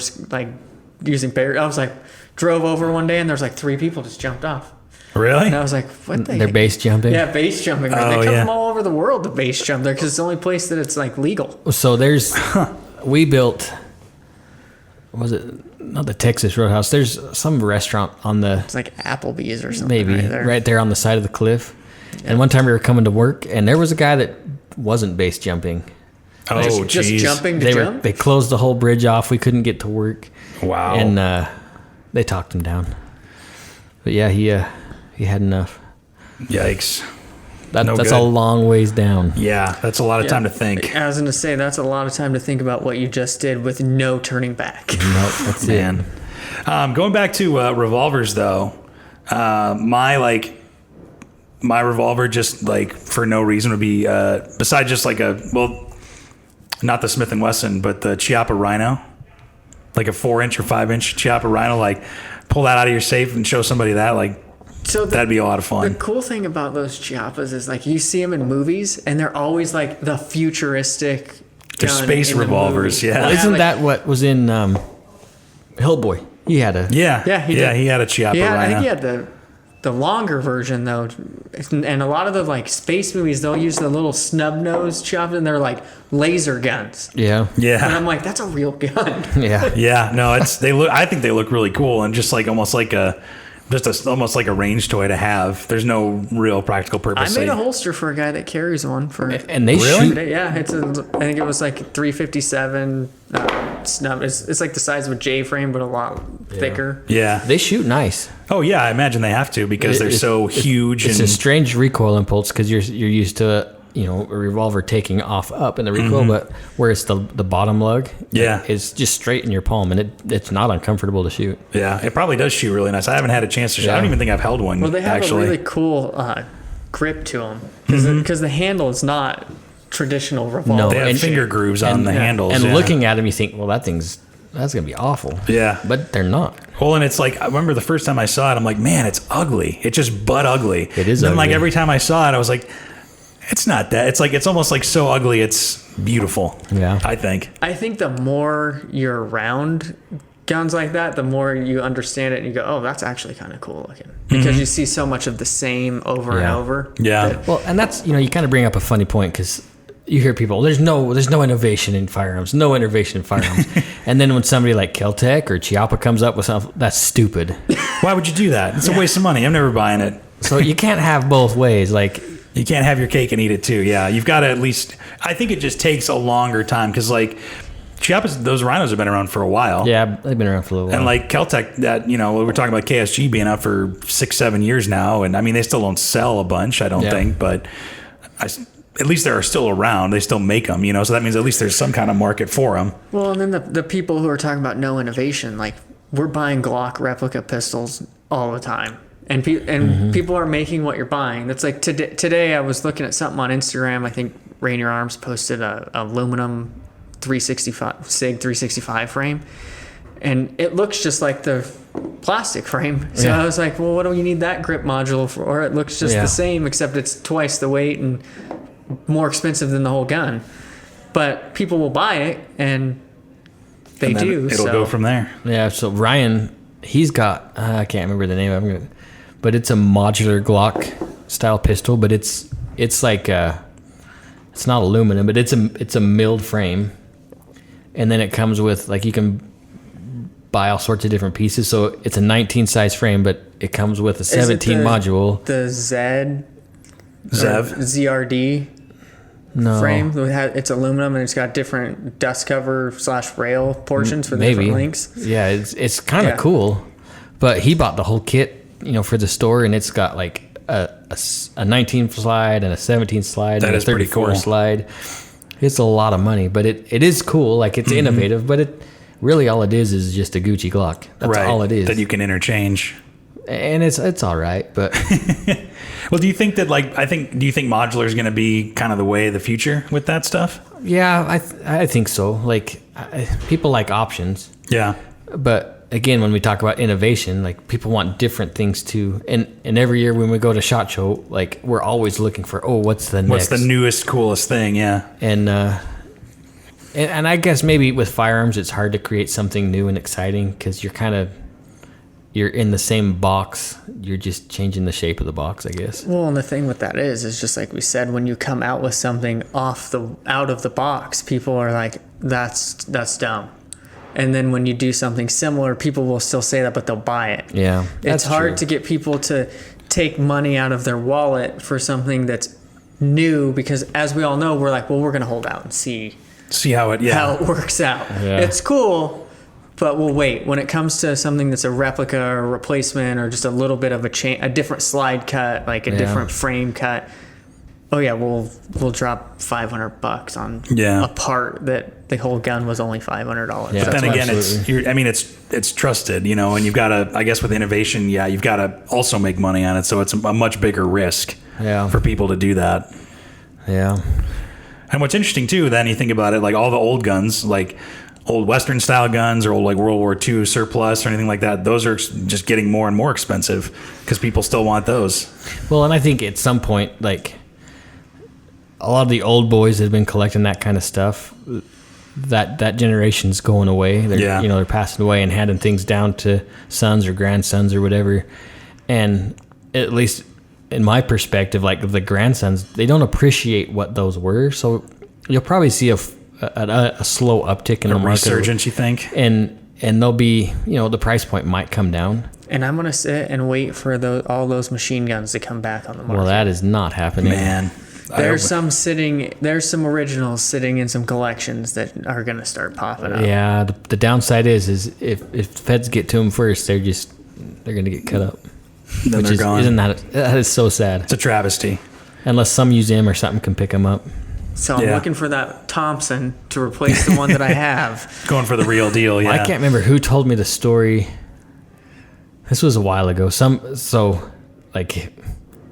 using barriers. I was drove over one day and there was 3 people just jumped off. Really? And I was like, what the They're heck? base jumping? Yeah, base jumping. They come from all over the world to base jump there because it's the only place that it's legal. So we built, was it, not the Texas Roadhouse, there's some restaurant on the... It's like Applebee's or something. Maybe, right there on the side of the cliff. Yeah. And one time we were coming to work and there was a guy that wasn't base jumping. Oh, just jumping to jump? They closed the whole bridge off. We couldn't get to work. Wow. And they talked him down. But yeah, he had enough. Yikes. That's a long ways down. Yeah, that's a lot of time to think. I was going to say, that's a lot of time to think about what you just did with no turning back. Nope, that's it. Going back to revolvers, though, my revolver just for no reason would be, besides just not the Smith & Wesson, but the Chiappa Rhino, a 4-inch or 5-inch Chiappa Rhino, pull that out of your safe and show somebody that, that'd be a lot of fun. The cool thing about those Chiappas is you see them in movies and they're always the futuristic They're space revolvers, yeah. Well, isn't that what was in Hellboy? He had a... Yeah, he had a Chiappa Rhino. I think he had the longer version, though. And a lot of the space movies, they'll use the little snub-nosed Chiappas and they're laser guns. Yeah. Yeah. And I'm that's a real gun. Yeah. Yeah, no, I think they look really cool and just almost almost like a range toy to have. There's no real practical purpose. I made a holster for a guy that carries one for. And they shoot. Yeah, I think it was 357 snub. It's the size of a J frame, but a lot thicker. Yeah, they shoot nice. Oh yeah, I imagine they have to because they're so huge. It's a strange recoil impulse because you're used to a revolver taking off up in the recoil, but where it's the bottom lug, it's just straight in your palm, and it's not uncomfortable to shoot. Yeah, it probably does shoot really nice. I haven't had a chance to shoot. I don't even think I've held one. Well, they have a really cool grip to them because the handle is not traditional revolver. No, they have finger grooves on the handles. And looking at them, you think, well, that's gonna be awful. Yeah, but they're not. Well, and it's I remember the first time I saw it, I'm like, man, it's ugly. It's just butt ugly. It is. And ugly. every time I saw it, I was like, it's not that. It's almost so ugly. It's beautiful. Yeah, I think the more you're around guns like that, the more you understand it and you go, oh, that's actually kind of cool looking because you see so much of the same over and over. Yeah. Well, and that's you kind of bring up a funny point because you hear people, there's no innovation in firearms, and then when somebody like Kel-Tec or Chiappa comes up with something, that's stupid. Why would you do that? It's a waste of money. I'm never buying it. So you can't have both ways. You can't have your cake and eat it too. Yeah, you've got to at least. I think it just takes a longer time because Chiappas, those rhinos have been around for a while. Yeah, they've been around for a little while. And Kel-Tec, that we're talking about KSG being out for 6-7 years now, and I mean they still don't sell a bunch, I don't think, but at least they're still around. They still make them, so that means at least there's some kind of market for them. Well, and then the people who are talking about no innovation, we're buying Glock replica pistols all the time. And people are making what you're buying. That's like today I was looking at something on Instagram. I think Rainier Arms posted a aluminum 365 SIG 365 frame, and it looks just like the plastic frame. So I was like, well, what do you need that grip module for? Or it looks just the same, except it's twice the weight and more expensive than the whole gun. But people will buy it, and they do. It'll go from there. Yeah. So Ryan, he's got I can't remember the name of it, but it's a modular Glock style pistol. But it's like it's not aluminum, but it's a milled frame, and then it comes with like you can buy all sorts of different pieces. So it's a 19 size frame, but it comes with a 17 module. The Zev ZRD frame. It's aluminum and it's got different dust cover / rail portions for the different links. Yeah, it's kind of cool. But he bought the whole kit, for the store, and it's got like a 19 slide and a 17 slide and a 34 slide. It's a lot of money, but it is cool. Like it's innovative, but it really all it is just a Gucci Glock. That's all it is. That you can interchange. And it's all right, but well, do you think that do you think modular is going to be kind of the way of the future with that stuff? Yeah, I think so. Like people like options. Yeah. But again, when we talk about innovation, like people want different things too. And every year when we go to SHOT Show, like we're always looking for, what's the newest, coolest thing? Yeah. And I guess maybe with firearms, it's hard to create something new and exciting because you're in the same box. You're just changing the shape of the box, I guess. Well, and the thing with that is just like we said, when you come out with something out of the box, people are like, that's dumb. And then when you do something similar, people will still say that, but they'll buy it. Yeah, it's hard to get people to take money out of their wallet for something that's new because, as we all know, we're like, well, we're going to hold out and see how it works out. Yeah. It's cool, but we'll wait. When it comes to something that's a replica or a replacement or just a little bit of a different slide cut, like a different frame cut, we'll drop $500 on a part that the whole gun was only $500. Yeah, but then again, it's trusted, and you've got to, I guess with innovation, you've got to also make money on it. So it's a much bigger risk for people to do that. Yeah. And what's interesting too, then you think about it, like all the old guns, like old Western style guns or old like World War II surplus or anything like that, those are just getting more and more expensive because people still want those. Well, and I think at some point, like a lot of the old boys that have been collecting that kind of stuff, that generation's going away. They're passing away and handing things down to sons or grandsons or whatever. And at least in my perspective, like the grandsons, they don't appreciate what those were. So you'll probably see a slow uptick in the market. Resurgence, you think? And they'll be, the price point might come down. And I'm going to sit and wait for all those machine guns to come back on the market. Well, that is not happening. Man. There's some originals sitting in some collections that are going to start popping up. Yeah, the downside is if feds get to them first, they're going to get cut up. Then they're gone. That is so sad. It's a travesty. Unless some museum or something can pick them up. So I'm looking for that Thompson to replace the one that I have. Going for the real deal, yeah. I can't remember who told me the story. This was a while ago.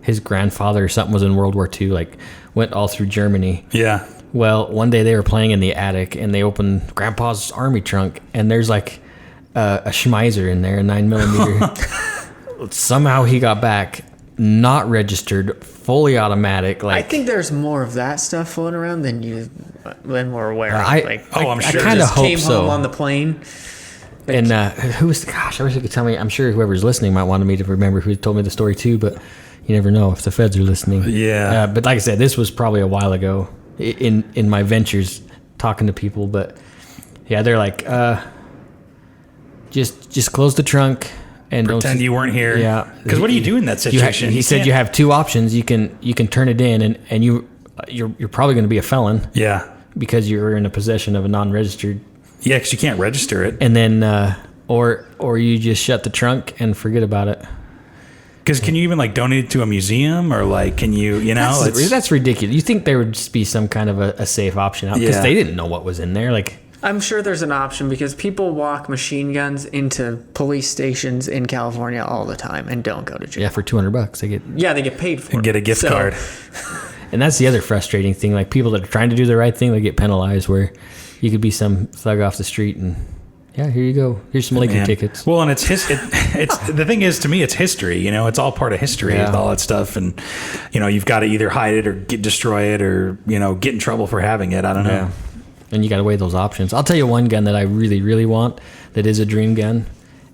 His grandfather or something was in World War II, like went all through Germany. Yeah. Well, one day they were playing in the attic and they opened Grandpa's army trunk and there's like a Schmeiser in there, a 9mm. Somehow he got back, not registered, fully automatic. Like I think there's more of that stuff floating around than we're aware of. I'm sure. I kind of hope came home on the plane. And who was? Gosh, I wish you could tell me. I'm sure whoever's listening might want me to remember who told me the story too, but you never know if the feds are listening. Yeah. But like I said, this was probably a while ago in my ventures talking to people. But yeah, they're like, just close the trunk and pretend you weren't here. Yeah. Because what do you do in that situation? He said you have two options. You can turn it in, and you're probably going to be a felon. Yeah. Because you're in a possession of a non-registered. Yeah, because you can't register it. And then, or you just shut the trunk and forget about it. Because can you even like donate it to a museum or like can you that's ridiculous. You think there would just be some kind of a safe option out because they didn't know what was in there. Like I'm sure there's an option because people walk machine guns into police stations in California all the time and don't go to jail. Yeah, for $200 they get paid for it. Get a gift card. And that's the other frustrating thing. Like people that are trying to do the right thing, they get penalized. Where you could be some thug off the street and here you go. Here's some Laker tickets. Well, and it's the thing is, to me, it's history. You know, it's all part of history, all that stuff. And you know, you've got to either hide it or destroy it, or you know, get in trouble for having it. I don't know. Yeah. And you got to weigh those options. I'll tell you one gun that I really, really want that is a dream gun,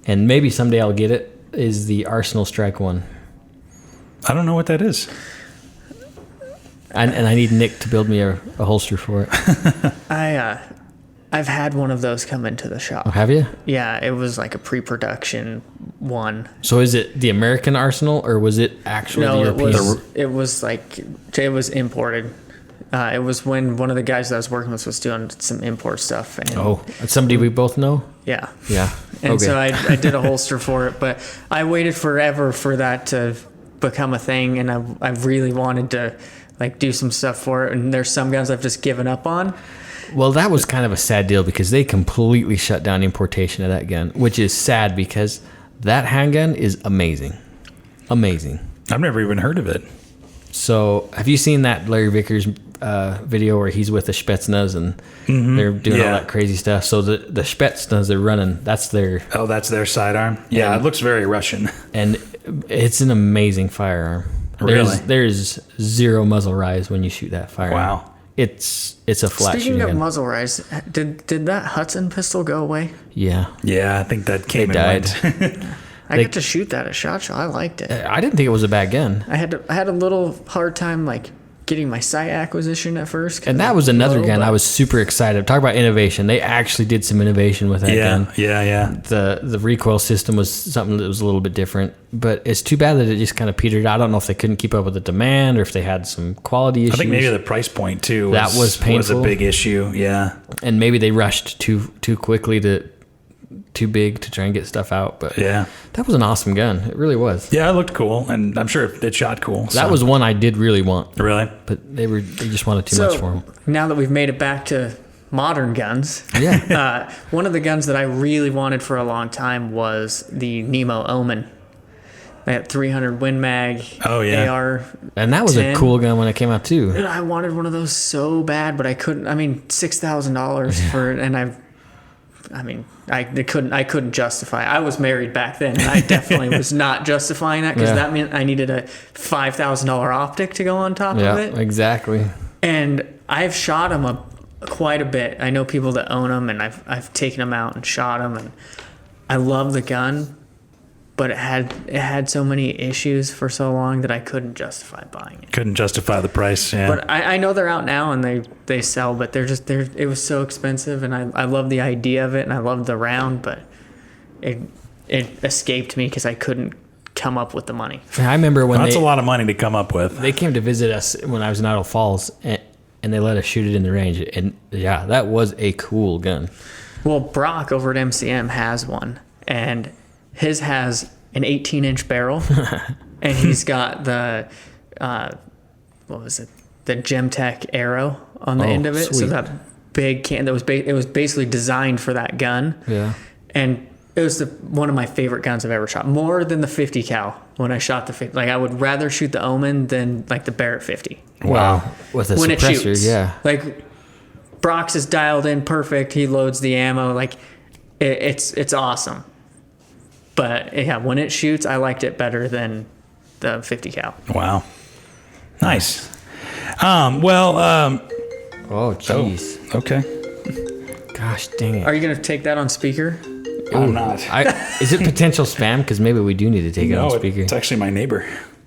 and maybe someday I'll get it, is the Arsenal Strike 1. I don't know what that is. And I need Nick to build me a holster for it. I've had one of those come into the shop. Oh, have you? Yeah, it was like a pre-production one. So is it the American Arsenal, or was it actually the European? It was imported. It was when one of the guys that I was working with was doing some import stuff. And, somebody we both know? Yeah. Yeah. And so I did a holster for it, but I waited forever for that to become a thing, and I really wanted to like do some stuff for it, and there's some guns I've just given up on. Well, that was kind of a sad deal because they completely shut down importation of that gun, which is sad because that handgun is amazing. Amazing. I've never even heard of it. So have you seen that Larry Vickers video where he's with the Spetsnaz and they're doing all that crazy stuff? So the Spetsnaz they're running, that's their sidearm. Yeah, it looks very Russian. And it's an amazing firearm. Really? There's zero muzzle rise when you shoot that firearm. Wow. It's a flat Speaking shooting of gun. muzzle rise, did that Hudson pistol go away? Yeah. Yeah, I think that came died. and went. I got to shoot that at SHOT Show. I liked it. I didn't think it was a bad gun. I had a little hard time like getting my sight acquisition at first. And that was another gun I was super excited. Talk about innovation. They actually did some innovation with that gun. Yeah. The recoil system was something that was a little bit different, but it's too bad that it just kind of petered out. I don't know if they couldn't keep up with the demand or if they had some quality issues. I think maybe the price point too was painful. Was a big issue. Yeah. And maybe they rushed too quickly too big to try and get stuff out, but that was an awesome gun. It really was. Yeah, it looked cool, and I'm sure it shot cool. That was one I did really want. Really? But they just wanted too much for them. Now that we've made it back to modern guns, one of the guns that I really wanted for a long time was the Nemo Omen. That 300 Win Mag AR. And that was a cool gun when it came out too. And I wanted one of those so bad, but I couldn't. I mean, $6,000 for it, and I couldn't justify it. I was married back then, and I definitely was not justifying that because that meant I needed a $5,000 optic to go on top of it. Yeah, exactly. And I've shot them quite a bit. I know people that own them, and I've taken them out and shot them, and I love the gun, but it had so many issues for so long that I couldn't justify buying it. Couldn't justify the price. Yeah. But I know they're out now and they sell, but it was so expensive, and I love the idea of it, and I love the round, but it escaped me because I couldn't come up with the money. I remember when that's a lot of money to come up with. They came to visit us when I was in Idle Falls, and they let us shoot it in the range, and that was a cool gun. Well, Brock over at MCM has one, and his has an 18-inch barrel, and he's got the the Gemtech arrow on the end of it. Sweet. So that big can it was basically designed for that gun. Yeah, and it was one of my favorite guns I've ever shot, more than the 50 cal. When I shot the 50, like I would rather shoot the Omen than like the Barrett 50. Wow, with a when suppressor, it shoots, yeah. Like Brock's is dialed in perfect. He loads the ammo. Like it's awesome. But yeah, when it shoots, I liked it better than the 50 cal. Wow, nice. Oh, jeez. Okay. Gosh, dang it. Are you gonna take that on speaker? I'm not. Is it potential spam? Because maybe we do need to take it on speaker. It's actually my neighbor.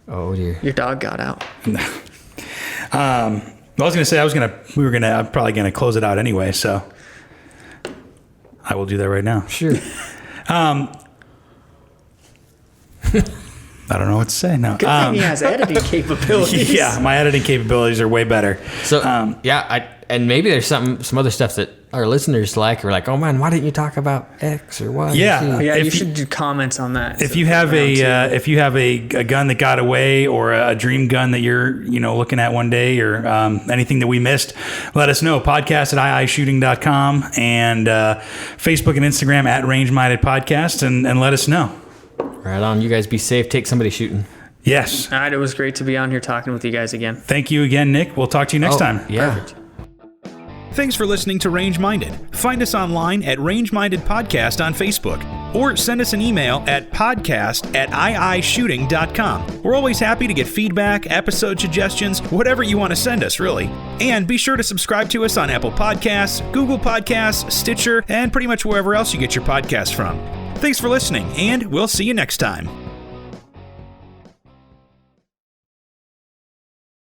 Oh dear. Your dog got out. I was gonna say I'm probably gonna close it out anyway, so I will do that right now. Sure. I don't know what to say now. Good thing he has editing capabilities. Yeah, my editing capabilities are way better. So And maybe there's some other stuff that our listeners like. We're like, oh man, why didn't you talk about X or Y? Yeah, Yeah, you should do comments on that. If you have a gun that got away, or a dream gun that you're looking at one day, or anything that we missed, let us know. Podcast@iishooting.com and Facebook and Instagram @RangeMinded Podcast, and let us know. Right on. You guys be safe. Take somebody shooting. Yes. All right, it was great to be on here talking with you guys again. Thank you again, Nick. We'll talk to you next time. Yeah. Perfect. Thanks for listening to Range Minded. Find us online at Range Minded Podcast on Facebook, or send us an email at podcast@iishooting.com. We're always happy to get feedback, episode suggestions, whatever you want to send us, really. And be sure to subscribe to us on Apple Podcasts, Google Podcasts, Stitcher, and pretty much wherever else you get your podcasts from. Thanks for listening, and we'll see you next time.